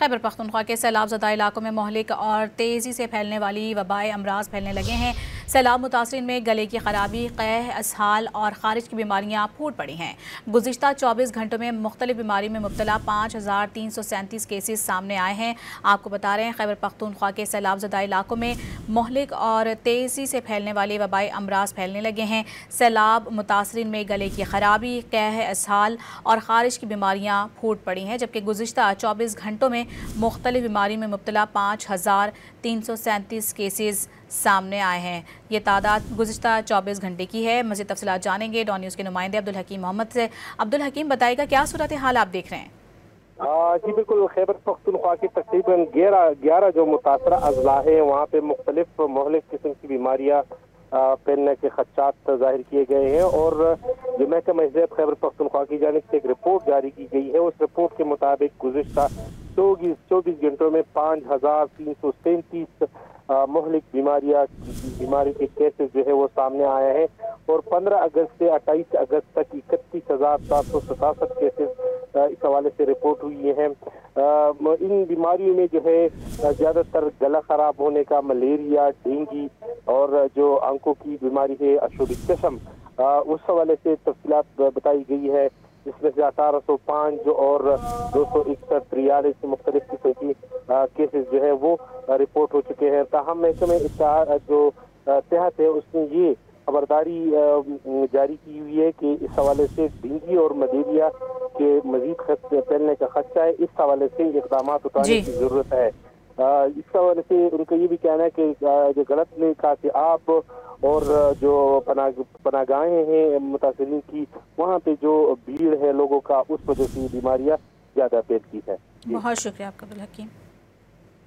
खैबर पख्तूनख्वा के सैलाब ज़दा इलाकों में मोहलिक और तेज़ी से फैलने वाली वबाई अमराज फैलने लगे हैं। सैलाब मुतासरीन में गले की खराबी, क़ह, इसहाल और खारिज की बीमारियाँ फूट पड़ी हैं। गुज़िश्ता 24 घंटों में मुख्तलिफ बीमारी में मुब्तला 5337 केसेस सामने आए हैं। आपको बता रहे हैं खैबर पख्तूनख्वा के सैलाब ज़दा इलाकों में मोहलिक और तेज़ी से फैलने वाले वबाई अमराज फैलने लगे हैं। सैलाब मुतासरीन में गले की खराबी, क़ह, इसहाल और खारिज की बीमारियाँ फूट पड़ी हैं, जबकि गुज़िश्ता 24 घंटों में मुख्तलिफ बीमारी में मुब्तला 5337 केसेस सामने आए हैं। ये तादाद गुज़िश्ता 24 घंटे की है। मज़ीद तफ़सीलात जानेंगे डॉन न्यूज़ के नुमाइंदे अब्दुल हकीम मोहम्मद से। अब्दुल हकीम, बताइएगा क्या सूरत हाल आप देख रहे हैं? जी बिल्कुल, खैबर पख्तूनख्वा की तकरीबन 11 जो मुतासरा अजला है वहाँ पे मुख्तलिफ मोहलिक किस्म की बीमारियाँ फैलने के खदशात जाहिर किए गए हैं और जो महकमा सेहत खैबर पख्तूनख्वा की जानिब से एक रिपोर्ट जारी की गई है। उस रिपोर्ट के मुताबिक गुज़िश्ता 24 घंटों में 5337 मोहलिक बीमारी के केसेस जो है वो सामने आए हैं और 15 अगस्त से 28 अगस्त तक 31,767 केसेस इस हवाले से रिपोर्ट हुई हैं। इन बीमारियों में जो है ज़्यादातर गला खराब होने का, मलेरिया, डेंगू और जो आंखों की बीमारी है अशुद्ध चश्म, उस हवाले से तफसीलात बताई गई है। जिसमें से 1805 और 261 मुख्तलिफ किस्म की केसेस जो है वो रिपोर्ट हो चुके हैं। ताहम महकमे जो सेहत है उसने ये खबरदारी जारी की हुई है कि इस हवाले से डेंगू और मलेरिया के मजीद फैलने का खदशा है। इस हवाले से इक़दाम उठाने की जरूरत है। इस हवाले से उनका ये भी कहना है कि जो गलत ने कहा कि आप और जो पनागाहें हैं मुतासरीन की, वहाँ पे जो भीड़ है लोगों का, उस वजह से बीमारियाँ ज़्यादा फैलती है। बहुत शुक्रिया आपका अब्दुल हकीम।